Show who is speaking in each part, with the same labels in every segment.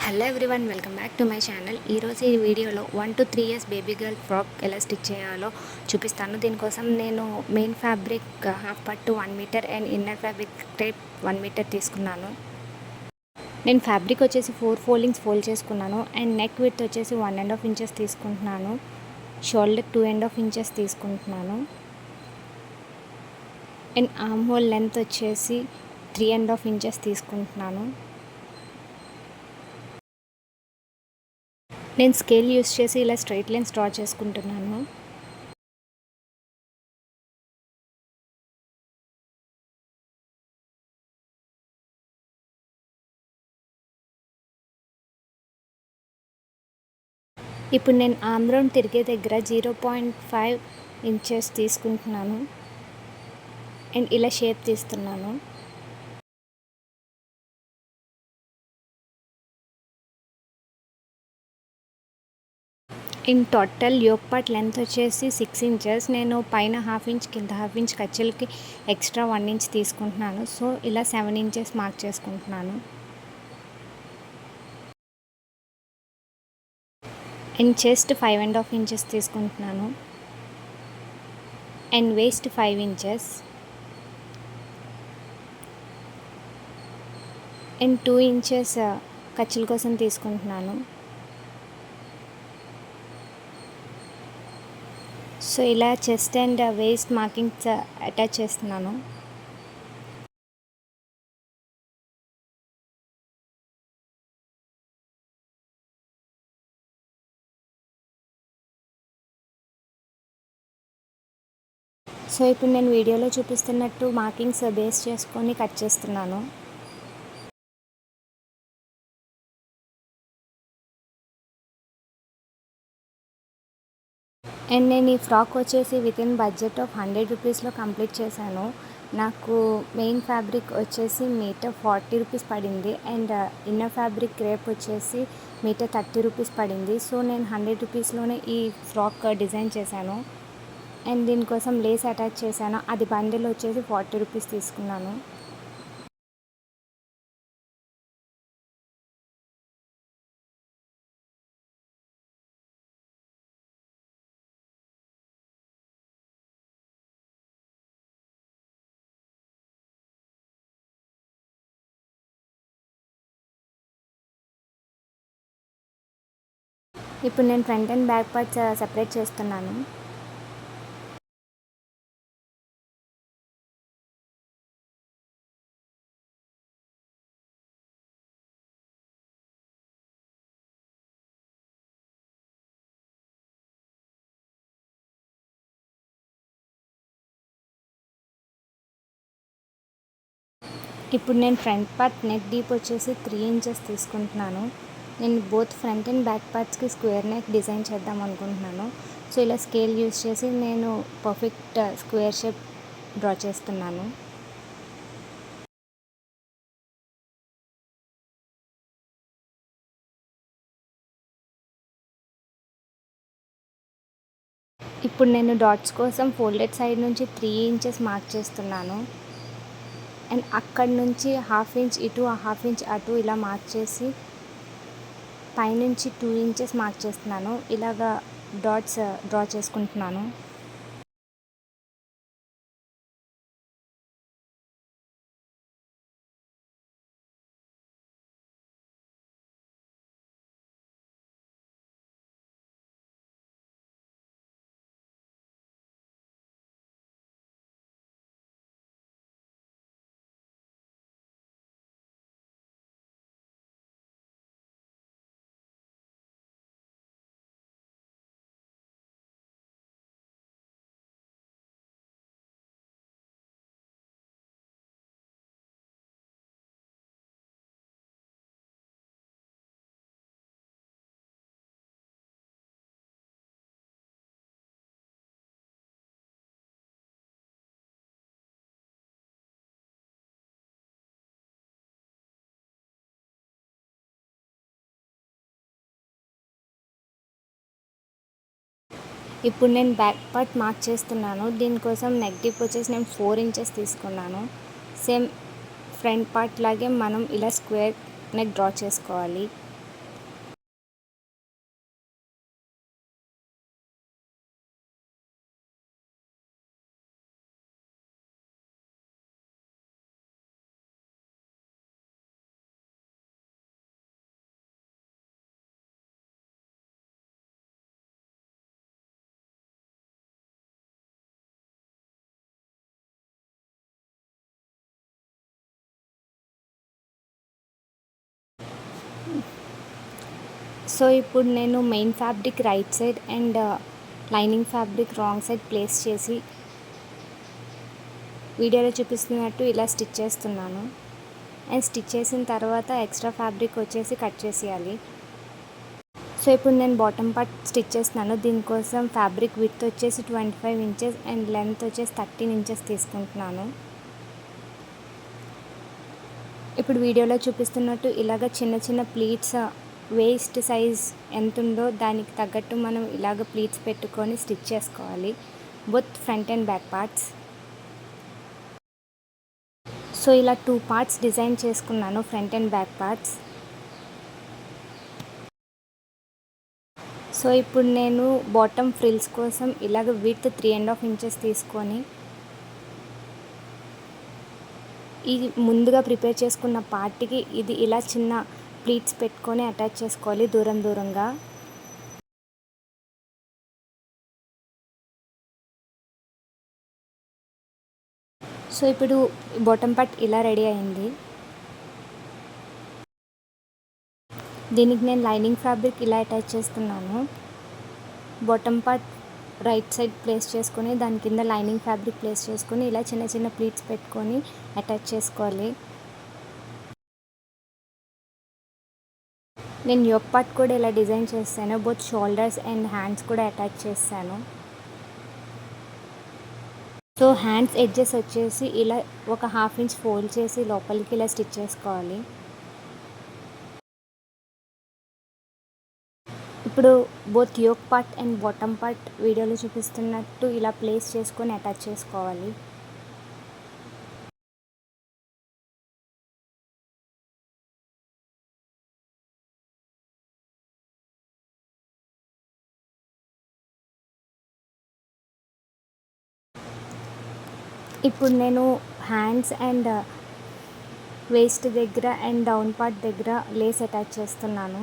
Speaker 1: Hello everyone, welcome back to my channel. ఈరోజు ఈ వీడియోలో 1 to 3 years baby girl frock ఎలా స్టిచ్ చేయాలో చూపిస్తాను. దీనికోసం నేను మెయిన్ ఫ్యాబ్రిక్ హాఫ్ పట్టు 1 metre and inner fabric type 1 metre తీసుకున్నాను. నేను ఫ్యాబ్రిక్ వచ్చేసి 4 ఫోల్డింగ్స్ ఫోల్డ్ చేసుకున్నాను అండ్ నెక్ విడ్త్ వచ్చేసి 1.5 ఇంచెస్ తీసుకుంటున్నాను. షోల్డర్ 2.5 ఇంచెస్ తీసుకుంటున్నాను అండ్ ఆర్మ్ హోల్ లెంత్ వచ్చేసి 3.5 ఇంచెస్ తీసుకుంటున్నాను. నేను స్కేల్ యూస్ చేసి ఇలా స్ట్రైట్ లైన్స్ డ్రా చేసుకుంటున్నాను. ఇప్పుడు నేను ఆర్మ్ రౌండ్ తిరిగే దగ్గర 0.5 ఇంచెస్ తీసుకుంటున్నాను అండ్ ఇలా షేప్ తీస్తున్నాను. In total yoke part length వచ్చేసి 6 ఇంచెస్. నేను పైన హాఫ్ ఇంచ్ కింద హాఫ్ ఇంచ్ ఖర్చులకి ఎక్స్ట్రా 1 ఇంచ్ తీసుకుంటున్నాను. సో ఇలా 7 ఇంచెస్ మార్క్ చేసుకుంటున్నాను. అండ్ చెస్ట్ 5.5 ఇంచెస్ తీసుకుంటున్నాను and waist 5 inches and 2 inches ఖర్చుల కోసం తీసుకుంటున్నాను. సో ఇలా chest and waist markings attach చేస్తున్నాను. సో ఇప్పుడు నేను వీడియోలో చూపిస్తున్నట్టు మార్కింగ్స్ బేస్ చేసుకొని కట్ చేస్తున్నాను. అండ్ నేను ఈ ఫ్రాక్ వచ్చేసి వితిన్ బడ్జెట్ ఆఫ్ 100 రూపీస్లో కంప్లీట్ చేశాను. నాకు మెయిన్ ఫ్యాబ్రిక్ వచ్చేసి మీటర్ 40 రూపీస్ పడింది అండ్ ఇన్నర్ ఫ్యాబ్రిక్ క్రేప్ వచ్చేసి మీటర్ 30 రూపీస్ పడింది. సో నేను 100 రూపీస్లోనే ఈ ఫ్రాక్ డిజైన్ చేశాను అండ్ దీనికోసం లేస్ అటాచ్ చేశాను. అది బండిల్ వచ్చేసి 40 రూపీస్ తీసుకున్నాను. ఇప్పుడు నేను front and back parts separate చేస్తున్నాను. ఇప్పుడు నేను ఫ్రంట్ పార్ట్ నెక్ డీప్ వచ్చేసి 3 ఇంచెస్ తీసుకుంటున్నాను. నేను బోత్ ఫ్రంట్ అండ్ బ్యాక్ పార్ట్స్కి స్క్వేర్ నెక్ డిజైన్ చేద్దాం అనుకుంటున్నాను. సో ఇలా స్కేల్ యూస్ చేసి నేను పర్ఫెక్ట్ స్క్వేర్ షేప్ డ్రా చేస్తున్నాను. ఇప్పుడు నేను డాట్స్ కోసం ఫోల్డెడ్ సైడ్ నుంచి 3 ఇంచెస్ మార్క్ చేస్తున్నాను అండ్ అక్కడి నుంచి హాఫ్ ఇంచ్ ఇటు హాఫ్ ఇంచ్ అటు ఇలా మార్క్ చేసి పైనుంచి 2 ఇంచెస్ మార్క్ చేస్తున్నాను. ఇలాగా డాట్స్ డ్రా చేసుకుంటున్నాను. ఇప్పుడు నేను బ్యాక్ పార్ట్ మార్క్ చేస్తున్నాను. దీనికోసం నెక్ డీప్ వచ్చేసి నేను 4 ఇంచెస్ తీసుకున్నాను. సేమ్ ఫ్రంట్ పార్ట్ లాగే మనం ఇలా స్క్వేర్ నెక్ డ్రా చేసుకోవాలి. సో ఇప్పుడు నేను main fabric right side and lining fabric wrong side place చేసి వీడియోలో చూపిస్తున్నట్టు ఇలా స్టిచ్ చేస్తున్నాను. అండ్ స్టిచ్ చేసిన తర్వాత ఎక్స్ట్రా ఫ్యాబ్రిక్ వచ్చేసి కట్ చేసేయాలి. సో ఇప్పుడు నేను బాటమ్ పార్ట్ స్టిచ్ చేస్తున్నాను. దీనికోసం ఫ్యాబ్రిక్ విడ్త్ వచ్చేసి 25 ఇంచెస్ అండ్ లెంత్ వచ్చేసి 13 ఇంచెస్ తీసుకుంటున్నాను. ఇప్పుడు వీడియోలో చూపిస్తున్నట్టు ఇలాగ చిన్న చిన్న ప్లీట్స్ వేస్ట్ సైజ్ ఎంత ఉందో దానికి తగ్గట్టు మనం ఇలాగ ప్లీట్స్ పెట్టుకొని స్టిచ్ చేసుకోవాలి, both front and back parts. So ఇలా 2 పార్ట్స్ డిజైన్ చేసుకున్నాను, front and back parts. So ఇప్పుడు నేను బాటమ్ ఫ్రిల్స్ కోసం ఇలాగ విడ్త్ 3.5 ఇంచెస్ తీసుకొని ఇది ముందుగా ప్రిపేర్ చేసుకున్న పార్ట్కి ఇది ఇలా చిన్న ప్లీట్స్ పెట్టుకొని అటాచ్ చేసుకోవాలి దూరం దూరంగా. సో ఇప్పుడు బాటమ్ పార్ట్ ఇలా రెడీ అయింది. దీనికి నేను లైనింగ్ ఫ్యాబ్రిక్ ఇలా అటాచ్ చేస్తున్నాను. Bottom part right side place చేసుకొని దాని కింద లైనింగ్ ఫ్యాబ్రిక్ ప్లేస్ చేసుకొని ఇలా చిన్న చిన్న ప్లీట్స్ పెట్టుకొని అటాచ్ చేసుకోవాలి. నేను యోక్ పార్ట్ కూడా ఇలా డిజైన్ చేస్తాను, బోత్ షోల్డర్స్ అండ్ హ్యాండ్స్ కూడా అటాచ్ చేస్తాను. సో హ్యాండ్స్ ఎడ్జెస్ వచ్చేసి ఇలా ఒక 1/2 ఇంచ్ ఫోల్డ్ చేసి లోపలికి ఇలా స్టిచ్ చేసుకోవాలి. ఇప్పుడు both yoke part and bottom part వీడియోలో చూపిస్తున్నట్టు ఇలా ప్లేస్ చేసుకొని అటాచ్ చేసుకోవాలి. ఇప్పుడు నేను హ్యాండ్స్ అండ్ వేస్ట్ దగ్గర అండ్ డౌన్ పార్ట్ దగ్గర లేస్ అటాచ్ చేస్తున్నాను.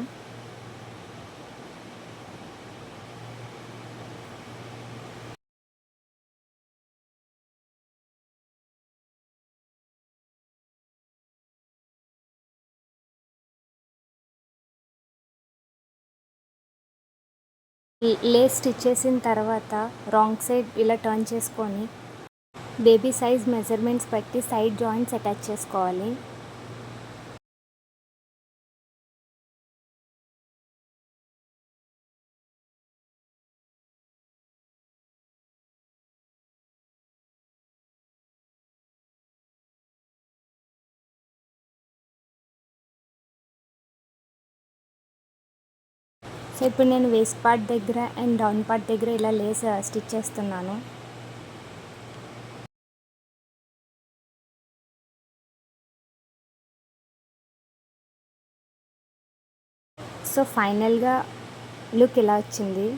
Speaker 1: లేస్ స్టిచ్ చేసిన తర్వాత రాంగ్ సైడ్ ఇలా టర్న్ చేసుకొని బేబీ సైజ్ మెజర్మెంట్స్ బట్టి సైడ్ జాయింట్స్ అటాచ్ చేసుకోవాలి. సో ఇప్పుడు నేను వేస్ట్ పార్ట్ దగ్గర అండ్ డౌన్ పార్ట్ దగ్గర ఇలా లేస్ స్టిచ్ చేస్తున్నాను. సో ఫైనల్గా లుక్ ఇలా వచ్చింది.